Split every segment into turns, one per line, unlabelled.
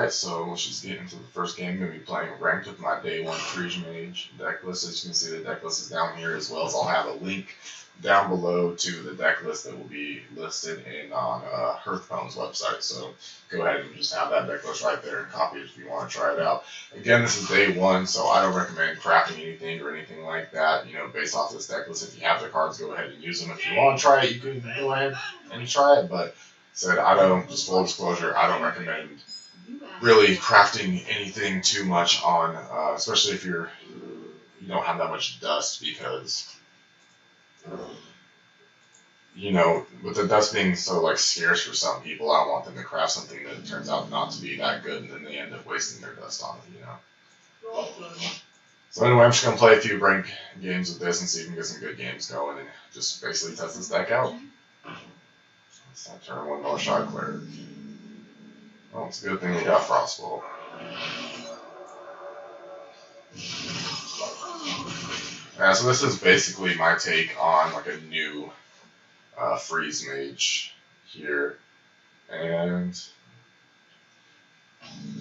Alright, so let's just get into the first game. I'm going to be playing ranked with my day 1 Freeze Mage deck list. As you can see, the deck list is down here, as well as I'll have a link down below to the deck list that will be listed on Hearthstone's website. So go ahead and just have that deck list right there and copy it if you want to try it out. Again, this is day 1, so I don't recommend crafting anything or anything like that, based off this deck list. If you have the cards, go ahead and use them. If you want to try it, you can go ahead and try it, but said just full disclosure, I don't recommend really crafting anything too much on, especially if you don't have that much dust, because with the dust being so scarce for some people, I don't want them to craft something that turns out not to be that good, and then they end up wasting their dust on it. So anyway, I'm just gonna play a few rank games with this and see if we can get some good games going, and just basically test this deck out. So I turn 1 more shot cleric. Well, it's a good thing we got Frostbolt. Yeah, so this is basically my take on a new Freeze Mage here, and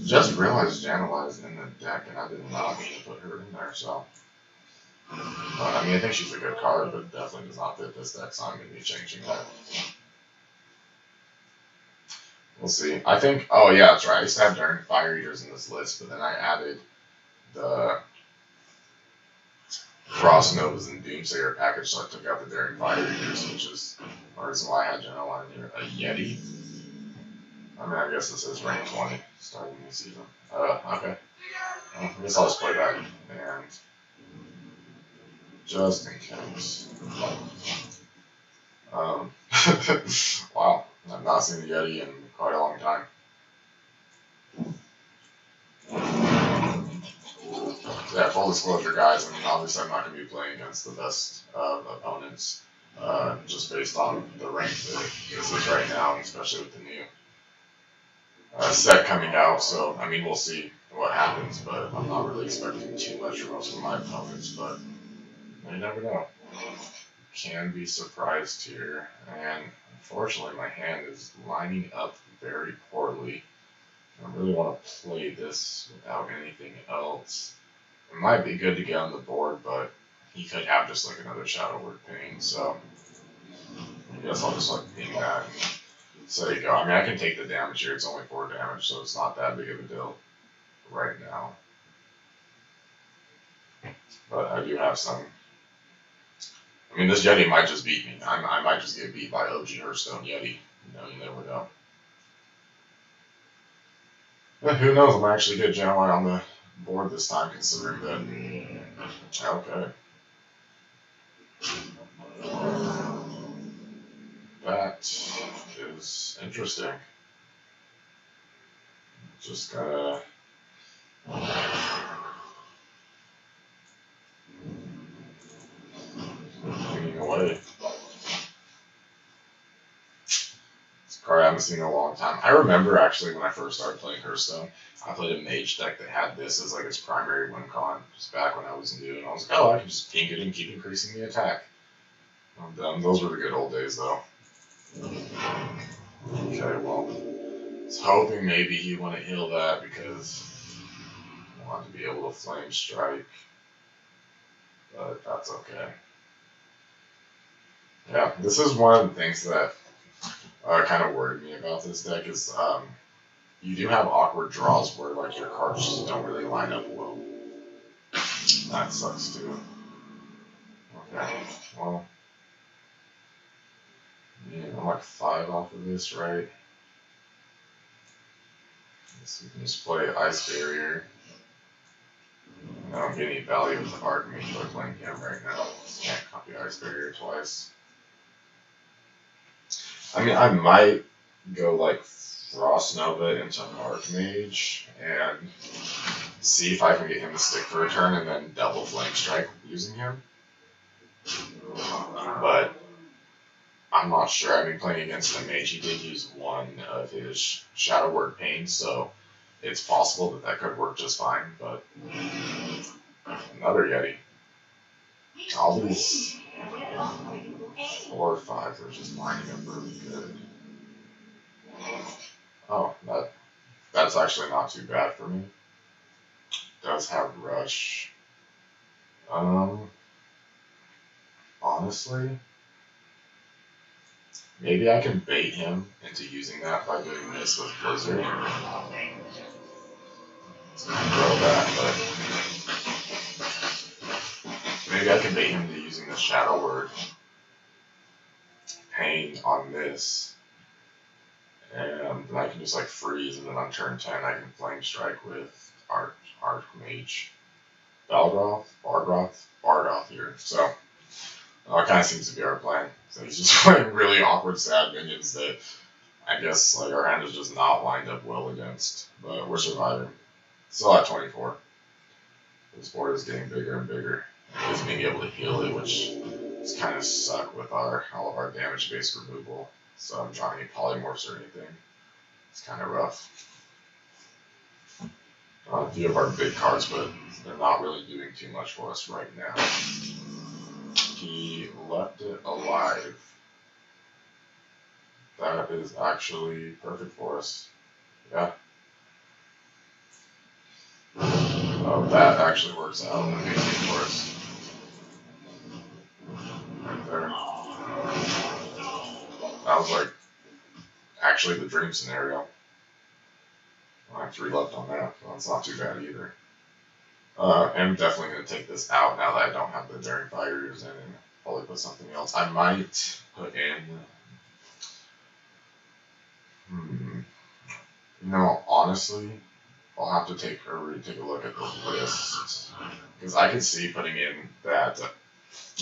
just realized Janela is in the deck, and I did not mean to put her in there. So, I mean, I think she's a good card, but it definitely does not fit this deck, so I'm going to be changing that. We'll see. I think, oh yeah, that's right. I used to have Daring Fire Eaters in this list, but then I added the Frost Novas and Doomsayer package, so I took out the Daring Fire Eaters, which is the reason why I had Janela in here. A Yeti. I mean, I guess this is rank 20, starting the season. Okay. Well, I guess I'll just play that, and just in case. Wow, I've not seen the Yeti in quite a long time. Yeah, full disclosure, guys, I mean, obviously I'm not going to be playing against the best opponents, just based on the rank that this is right now, and especially with the new set coming out. So, I mean, we'll see what happens, but I'm not really expecting too much from most of my opponents, but you never know. Can be surprised here, and unfortunately my hand is lining up very poorly. I really want to play this without anything else. It might be good to get on the board, but he could have just another Shadow Word Pain, so I guess I'll just ping that. So there you go. I mean, I can take the damage here. It's only 4 damage, so it's not that big of a deal right now. But I do have some. I mean, this Yeti might just beat me. I might just get beat by OG Hearthstone Yeti. You never know. But who knows? I might actually get Janela on the board this time, considering that. Okay. That is interesting. Just gotta. Away. It's a card I haven't seen in a long time. I remember actually when I first started playing Hearthstone, I played a mage deck that had this as its primary win con, just back when I was new, and I was like, oh, I can just ping it and keep increasing the attack. Those were the good old days, though. Okay, well, I was hoping maybe he wouldn't heal that because I wanted to be able to flame strike, but that's okay. Yeah, this is one of the things that kind of worried me about this deck is you do have awkward draws where your cards just don't really line up well. That sucks too. Okay, well, yeah, I'm 5 off of this, right? So we can just play Ice Barrier. I don't get any value with the Archmage by playing him right now. Just can't copy Ice Barrier twice. I mean, I might go Frost Nova into Archmage and see if I can get him to stick for a turn and then double Flame Strike using him. But I'm not sure. I mean, playing against the Mage, he did use 1 of his Shadow Word Pain, so it's possible that could work just fine. But another Yeti. All these 4 or 5 are just lining up really good. Oh, that's actually not too bad for me. Does have rush. Honestly, maybe I can bait him into using that by doing this with Blizzard. So I can throw that, but maybe I can bait him into using the Shadow Word Pain on this. And then I can just like freeze, and then on turn 10 I can Flame Strike with Archmage. Bargoth here. So it kind of seems to be our plan. So he's just playing really awkward, sad minions that I guess like our hand is just not lined up well against. But we're surviving. Still at 24. This board is getting bigger and bigger. He's being able to heal it, which is kind of suck with all of our damage-based removal. So I'm trying to get polymorphs or anything. It's kind of rough. A few of our big cards, but they're not really doing too much for us right now. He left it alive. That is actually perfect for us. Yeah. Oh, that actually works out amazing for us. Right there. That was like actually the dream scenario. I have 3 left on that, so that's not too bad either. I'm definitely going to take this out now that I don't have the Daring Fighters in, and probably put something else. I might put in... No, honestly, I'll have to take a look at the list. Because I could see putting in that...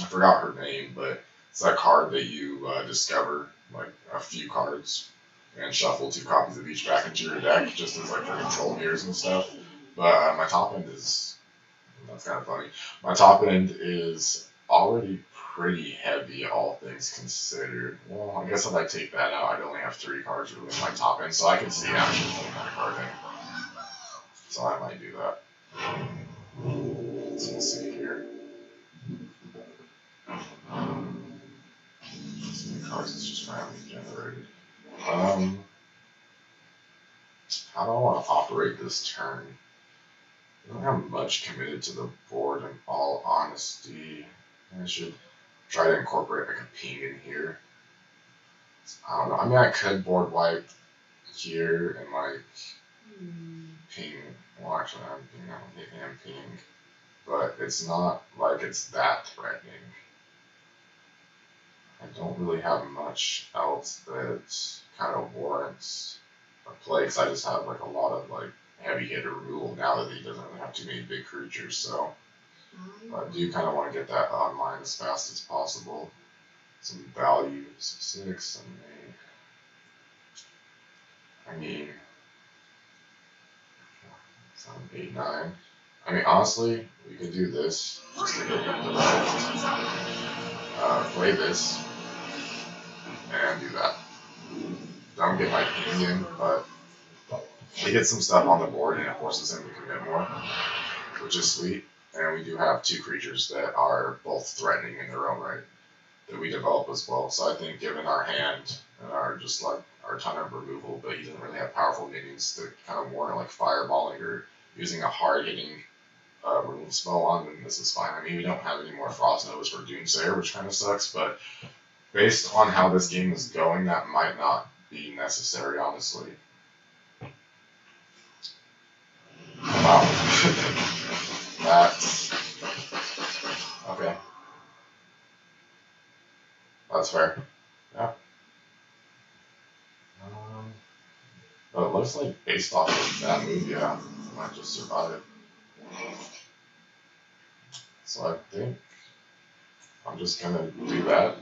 I forgot her name, but it's that card that you discover, like, a few cards, and shuffle 2 copies of each back into your deck, just as like for control mirrors and stuff. But my top end is, that's kind of funny, my top end is already pretty heavy, all things considered. Well, I guess if I take that out, I'd only have 3 cards really in my top end, so I can see actually putting that card in. So I might do that. So we'll see here. This many cards is just randomly generated. How do I want to operate this turn? I don't have much committed to the board, in all honesty. I should try to incorporate like a ping in here. I don't know. I mean, I could board wipe here and like ping. Well, actually, I am ping, but it's not like it's that threatening. I don't really have much else that kind of warrants a play, because I just have like a lot of like heavy hitter rule now that he doesn't really have too many big creatures, so I do kind of want to get that online as fast as possible. Some value, 6, and I mean 7, 8, 9. I mean, honestly, we could do this just to get into the play this and do that. Don't get my ping in, but we get some stuff on the board and it forces him to commit more, which is sweet. And we do have 2 creatures that are both threatening in their own right that we develop as well. So I think given our hand and our just like our ton of removal, but he doesn't really have powerful minions to kind of warrant like fireballing or using a hard hitting removal spell on, then this is fine. I mean, we don't have any more Frost Novas for Doomsayer, which kind of sucks, but based on how this game is going, that might not be necessary, honestly. Wow. That's... okay. That's fair. Yeah. But it looks like based off of that move, yeah, I might just survive. So I think I'm just gonna do that.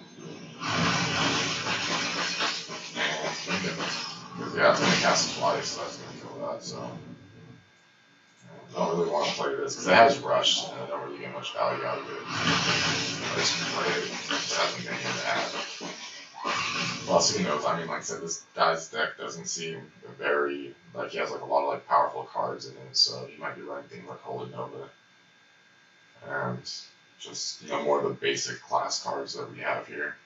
And because yeah, it's gonna cast twice, so that's gonna kill that, so I don't really want to play this because it has rush and I don't really get much value out of it. I just play it, it hasn't been here to add. Plus, who knows? I mean, like I said, this guy's deck doesn't seem very, like, he has like a lot of like powerful cards in it, so he might be running things like Holy Nova and just, you know, more of the basic class cards that we have here.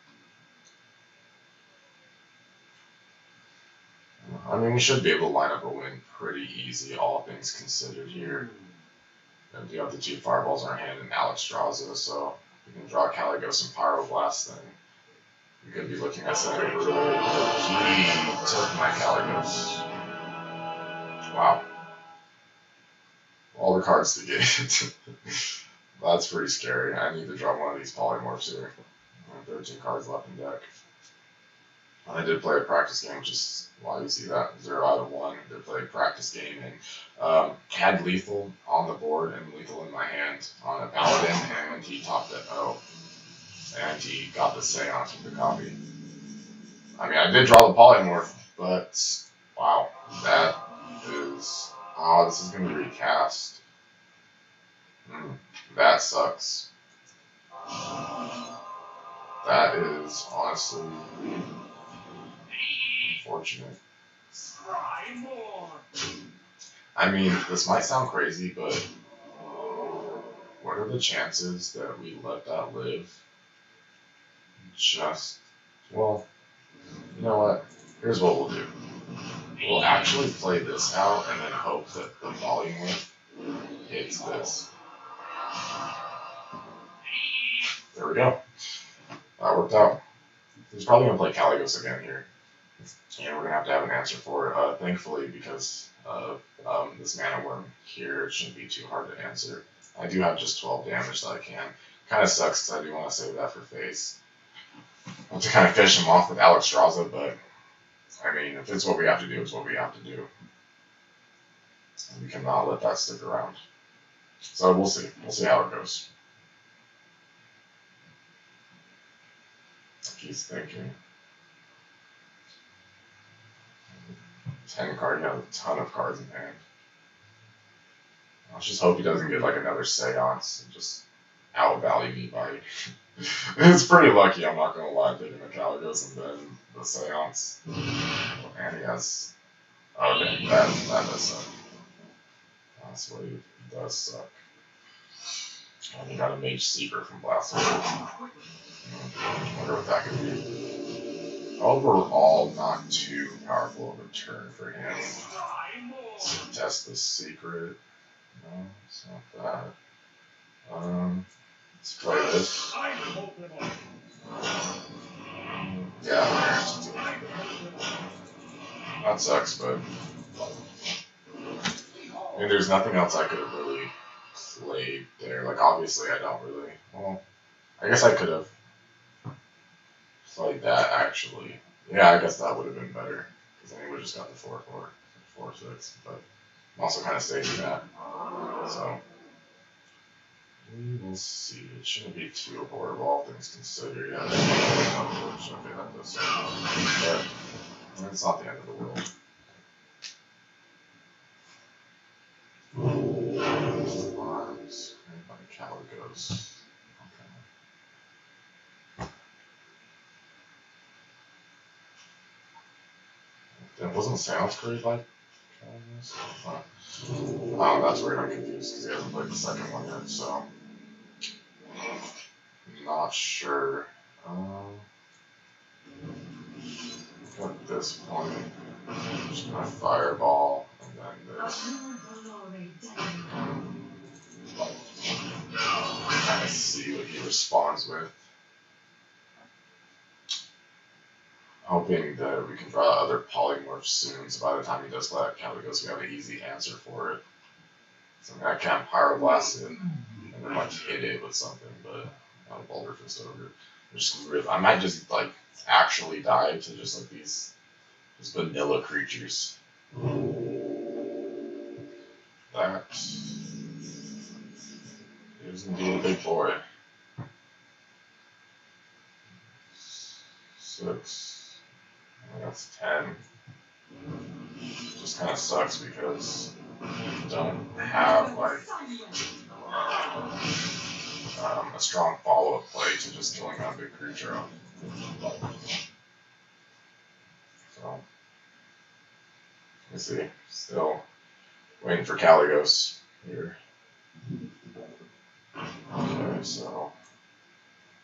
I mean, we should be able to line up a win pretty easy, all things considered here. And we have the 2 fireballs in our hand and Alexstrasza, so we can draw Caligos and Pyroblast, then we could be looking at something over. He took my Caligos. Wow. All the cards to get. That's pretty scary. I need to draw one of these polymorphs here. I have 13 cards left in deck. I did play a practice game, which is why you see that 0 out of 1. I did play a practice game and had lethal on the board and lethal in my hand on a paladin, and he topped it. Oh, and he got the Seance with the copy. I mean, I did draw the polymorph, but wow, that is. Oh, this is going to be recast. That sucks. That is honestly unfortunate. I mean, this might sound crazy, but what are the chances that we let that live? Well, you know what? Here's what we'll do. We'll actually play this out and then hope that the volume hits this. There we go. That worked out. He's probably going to play Caligos again here. And we're going to have an answer for it. Thankfully, because of this mana worm here, it shouldn't be too hard to answer. I do have just 12 damage that I can. Kind of sucks because I do want to save that for face. I have to kind of finish him off with Alexstrasza, but I mean, if it's what we have to do, it's what we have to do. And we cannot let that stick around. So we'll see. We'll see how it goes. He's thinking. 10 cards, he has a ton of cards in hand. Let's just hope he doesn't get like another Seance and just outvalue me by. It's pretty lucky, I'm not gonna lie, taking the Caligos and then the Seance. And he has. Oh, dang, that does suck. That's what he does suck. And he got a Mage Secret from Blast. I wonder what that could be. Overall, not too powerful of a turn for him. So test the secret. No, it's not that. Let's play this. Yeah, that sucks, but I mean, there's nothing else I could have really played there. Like, obviously, I don't really. Well, I guess I could have played that actually. Yeah, I guess that would have been better because then he would have just got the 4/4, 4/6. But I'm also kind of saving that. So we will see. It shouldn't be too horrible, all things considered. Yeah, okay, that does suck. But it's not the end of the world. Arms. Everybody Caligos. Okay. That wasn't Seance created by Caligos? Oh, that's where I'm confused because he hasn't played the second one yet, so. Not sure. At this point, I'm just gonna fireball and then this. Kind of see what he responds with. Hoping that we can draw other polymorphs soon, so by the time he does play that Caligos, we have an easy answer for it. So I can't Pyroblast it and then like hit it with something, but I'll Boulder Fist over. I might just like actually die to just like these vanilla creatures. That is indeed a big boy. 6. That's 10. Just kind of sucks because we don't have like a strong follow-up play to just killing that big creature off. So, let's see. Still waiting for Caligos here. Okay, so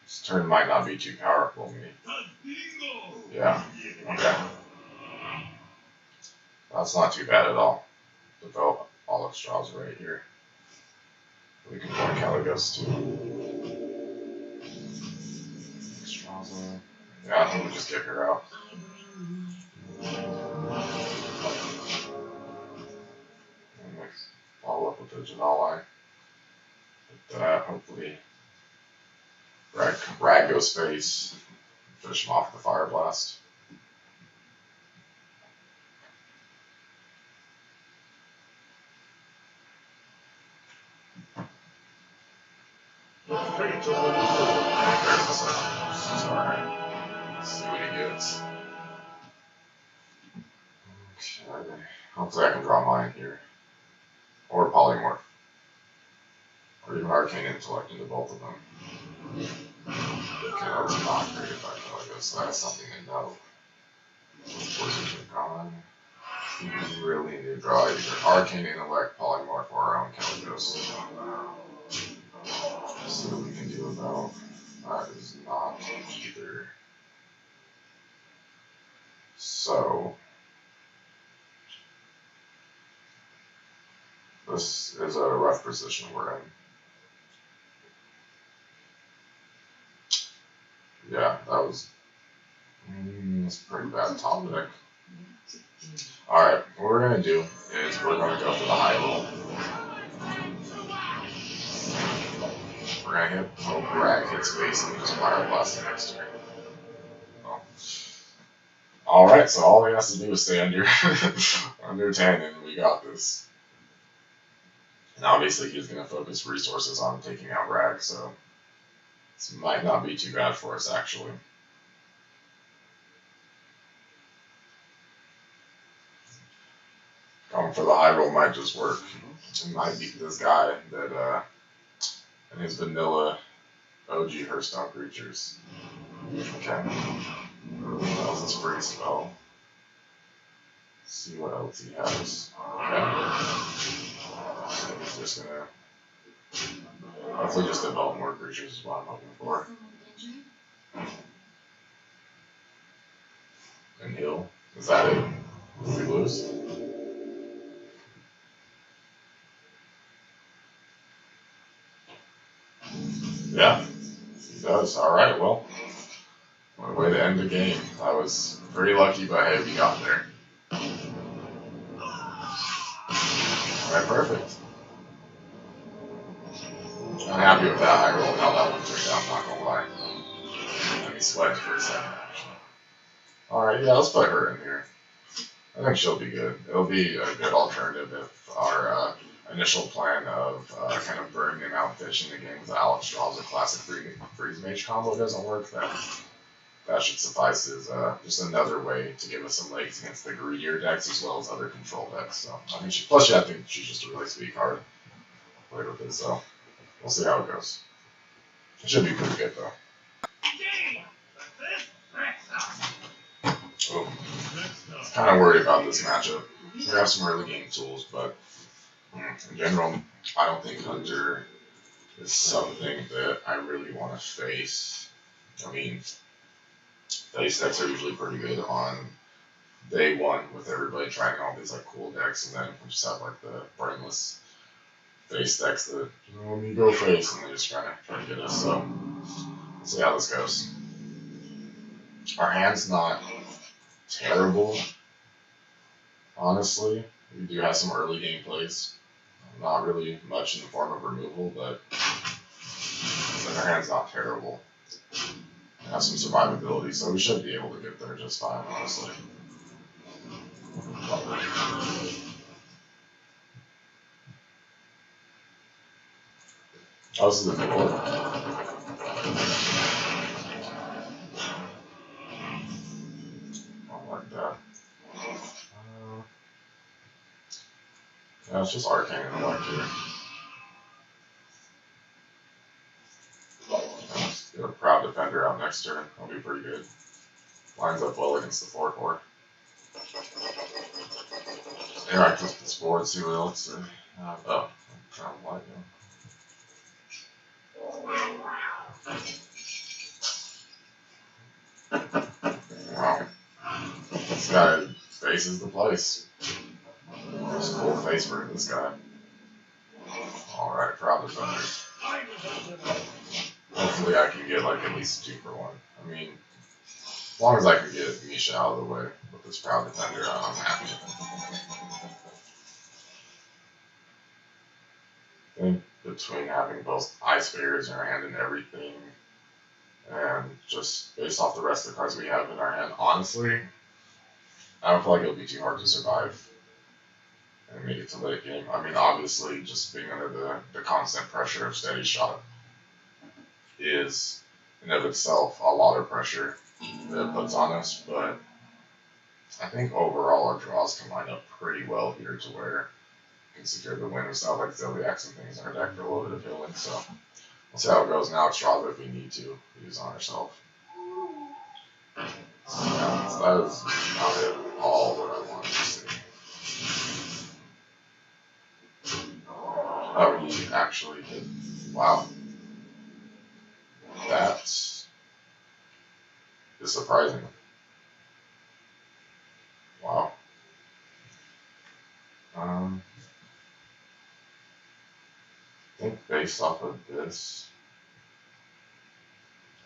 this turn might not be too powerful for me. Yeah, okay. That's not too bad at all. Develop all of straws right here. We can play Caligos too. Straza. Yeah, I think we just get her out. And follow up with the Janali. With that, hopefully, Rag goes face. Finish him off with the Fire Blast. Alright. Let's see what he gets. Okay. Hopefully I can draw mine here. Or Polymorph. Or even Arcane Intellect into both of them. Okay, that was not great if I feel like this. So that's something to know. Poisons are gone. You really need to draw either Arcane Intellect, Polymorph, or our own Caligos. Let's see what we can do about that. Is not either. So this is a rough position we're in. Yeah, that was that's a pretty bad top deck. Alright, what we're going to do is we're going to go for the high roll. We're going to hit hope Rag hits face and just Fire Blast the next turn. Oh. Alright, so all he has to do is stay under, under 10 and we got this. And obviously he's going to focus resources on taking out Rag, so this might not be too bad for us actually. Going for the high roll might just work. It might beat this guy that and his vanilla OG Hearthstone creatures. Okay. That was his free spell. Let's see what else he has. Okay. So he's just gonna hopefully just develop more creatures is what I'm hoping for. And heal. Is that it? Did we lose? Yeah, he does. Alright, well, what a way to end the game. I was pretty lucky, but hey, we got there. Alright, perfect. I'm happy with that high roll, how that one turned out, not gonna lie. Let me sweat for a second, actually. Alright, yeah, let's put her in here. I think she'll be good. It'll be a good alternative if our initial plan of kind of burning him out and finishing the game with Alex Straw's a classic Freeze Mage combo doesn't work, then that should suffice as just another way to give us some legs against the greedier decks as well as other control decks. So I mean, plus I think she's just a really sweet card. Played with it, so we'll see how it goes. It should be pretty good though. Oh, kind of worried about this matchup. We have some early game tools, but in general, I don't think Hunter is something that I really want to face. I mean, face decks are usually pretty good on day one with everybody trying all these like cool decks, and then we just have like the brainless face decks that let me go face, and they just try to get us. So we'll see how this goes. Our hand's not terrible, honestly. We do have some early game plays. Not really much in the form of removal, but our hand's not terrible. We have some survivability, so we should be able to get there just fine, honestly. Oh, this is the new order. Yeah, it's just Arcane Intellect here. Let's get a Proud Defender out next turn. That'll be pretty good. Lines up well against the 4-4. Interact with this board, see what else they have. Oh, Proud Light. Wow. This guy faces the place. It's a cool face for this guy. Alright, Proud Defender. Hopefully I can get like at least 2 for 1. I mean, as long as I can get Misha out of the way with this Proud Defender, I'm happy. I think between having both Ice Figures in our hand and everything, and just based off the rest of the cards we have in our hand, honestly, I don't feel like it'll be too hard to survive and make it to late game. I mean, obviously, just being under the constant pressure of steady shot is, in of itself, a lot of pressure that it puts on us, but I think overall our draws can line up pretty well here to where we can secure the win with stuff like Zodiacs and things in our deck for a little bit of healing, so we'll see how it goes. Now it's Strava if we need to use on ourselves. So yeah, that is not at all what I wanted to see. Oh, he actually hit. Wow. That is surprising. Wow. I think based off of this,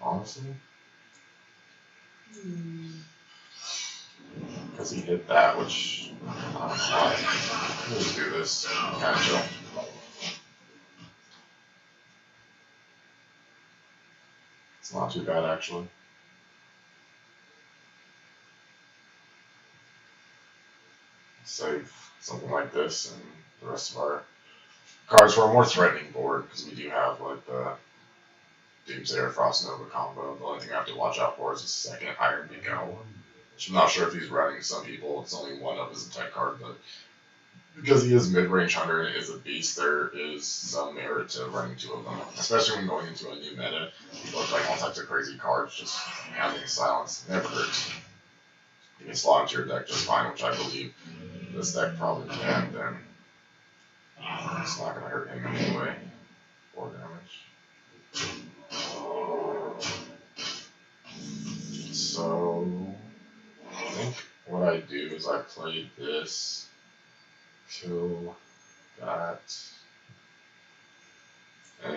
honestly, because he hit that, which I don't know why. We'll just do this, kind of chill. It's not too bad actually. Save something like this and the rest of our cards for a more threatening board, because we do have like the Doomsday or Frost Nova combo. The only thing I have to watch out for is a second Iron Beak Owl, which I'm not sure if he's running. Some people, it's only one up as a type card, but because he is mid-range hunter and is a beast, there is some merit to running 2 of them, especially when going into a new meta. People are playing all types of crazy cards, just having silence never hurts. You can slot into your deck just fine, which I believe this deck probably can, then it's not going to hurt him anyway. 4 damage. So, I think what I do is I play this, kill that, and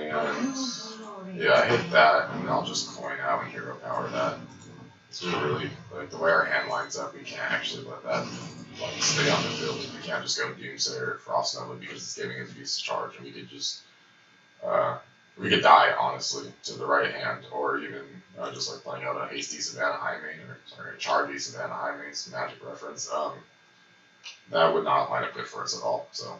yeah, I hit that, and then I'll just coin out and hero power that. So really, like, the way our hand lines up, we can't actually let that like stay on the field. We can't just go Doomsday or Frost Nova because it's giving us beast charge, and we could just we could die honestly to the right hand, or even just like playing out a Hasty Savannah Highmane, or sorry, a Chargy Savannah Highmane, some Magic reference. That would not line up good for us at all. So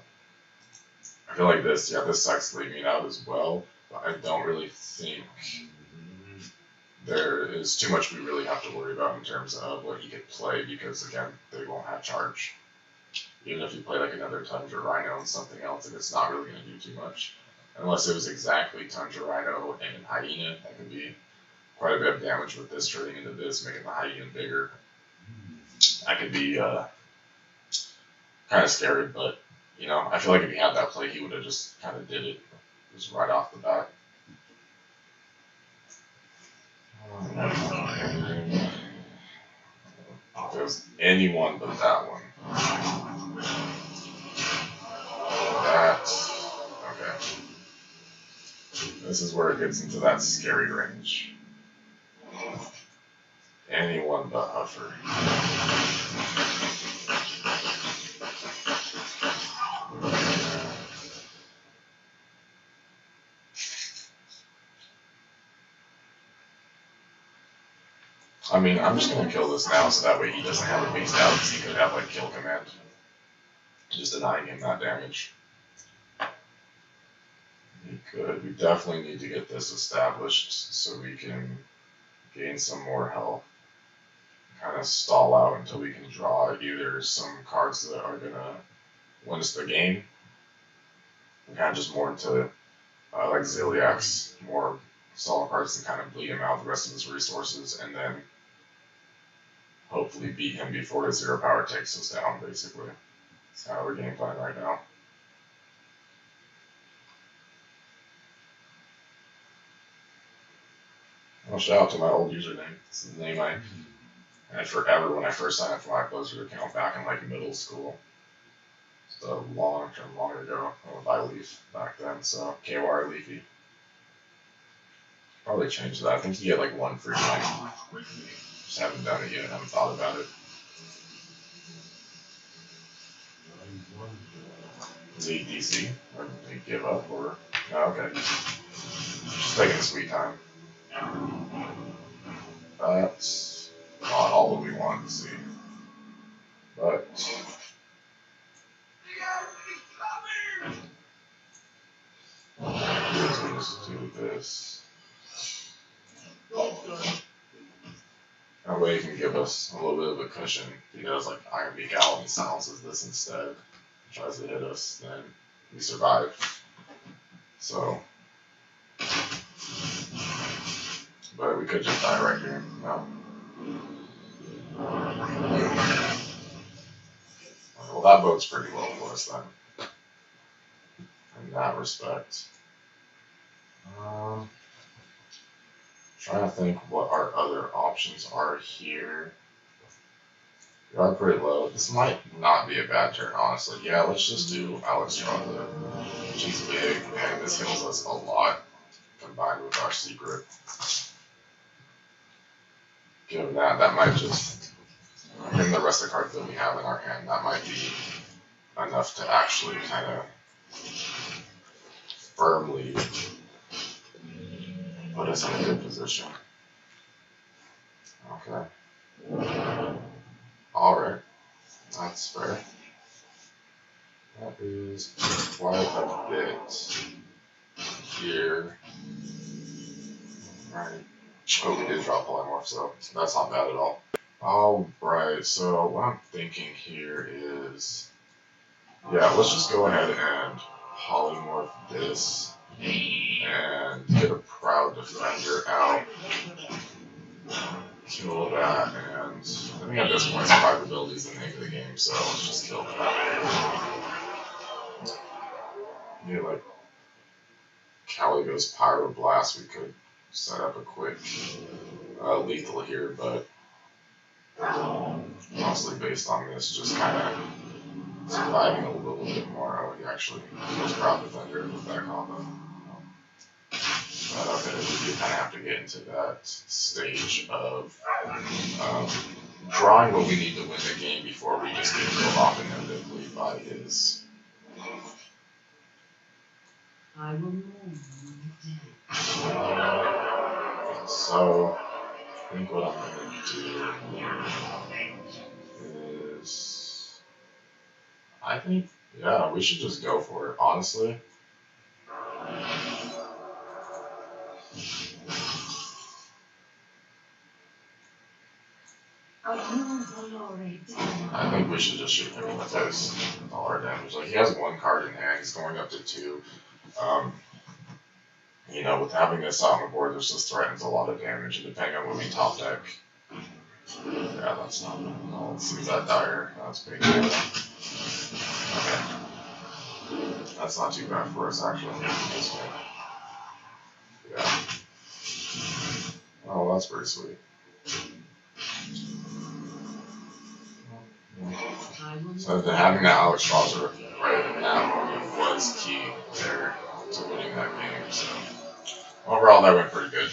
I feel like this sucks leaving out as well, but I don't really think there is too much we really have to worry about in terms of what he could play, because again, they won't have charge. Even if you play like another Tundra Rhino and something else, and it's not really going to do too much. Unless it was exactly Tundra Rhino and Hyena, that could be quite a bit of damage with this turning into this, making the Hyena bigger. That could be kind of scary, but you know, I feel like if he had that play, he would have just kind of did it just right off the bat. If it was anyone but that one. Okay. This is where it gets into that scary range. Anyone but Huffer. I mean, I'm just going to kill this now so that way he doesn't have a beast out, because he could have like kill command. Just denying him that damage. He could. We definitely need to get this established so we can gain some more health. Kind of stall out until we can draw either some cards that are going to win us the game. And kind of just more into like Ziliax, more solid cards and kind of bleed him out the rest of his resources, and then hopefully beat him before his 0 power takes us down, basically. That's kind of our game plan right now. Well, shout out to my old username. This is the name I had forever when I first signed up for my Blizzard account back in like middle school. long ago. I would buy Leaf back then, so KY Leafy. Probably change that. I think you get like 1 free night. Just haven't done it yet. Haven't thought about it. Need DC? Or do you give up? Or no, okay. Just taking a sweet time. That's not all that we wanted to see. But we just do this. That way he can give us a little bit of a cushion. He does like Iron Beak out and he silences this instead. Tries to hit us, then we survive. So, but we could just die right here. No. Well, that bodes pretty well for us then. In that respect. Trying to think what our other options are here. We are pretty low. This might not be a bad turn, honestly. Yeah, let's just do Alex Strada. She's big, and this heals us a lot, combined with our secret. Given that, that might just, given the rest of the cards that we have in our hand, that might be enough to actually kind of firmly put us in a good position. Okay. Alright, that's fair. That is quite a bit here. Right. Oh, we did drop polymorph, so that's not bad at all. Alright, so what I'm thinking here is, yeah, let's just go ahead and polymorph this and get a Proud Defender out. Kill that, and I think at this point survivability is the name of the game, so let's just kill that. Yeah, like Caligo's Pyroblast, we could set up a quick lethal here, but mostly based on this, just kind of surviving a little bit more. Oh, he actually kills Proud Defender with that combo. But okay, we do kind of have to get into that stage of drawing what we need to win the game before we just get killed off inevitably by his.
I will move
So, I think what I'm going to do is, I think, yeah, we should just go for it, honestly. I think we should just shoot him in the face with all our damage. Like, he has 1 card in hand, he's going up to 2. You know, with having this on the board, this just threatens a lot of damage, and depending on what we top deck. Yeah, that's not bad. No, let's see that dire. That's big. Okay. That's not too bad for us, actually. Yeah. Oh, that's pretty sweet. So having that Alex Strasser right now was key there to winning that game. So overall, that went pretty good.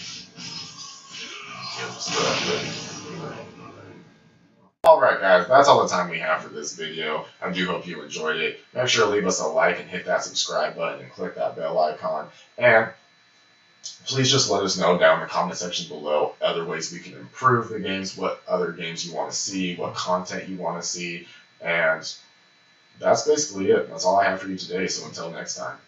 Alright guys, that's all the time we have for this video. I do hope you enjoyed it. Make sure to leave us a like and hit that subscribe button and click that bell icon. And please just let us know down in the comment section below other ways we can improve the games, what other games you want to see, what content you want to see, and that's basically it. That's all I have for you today, so until next time.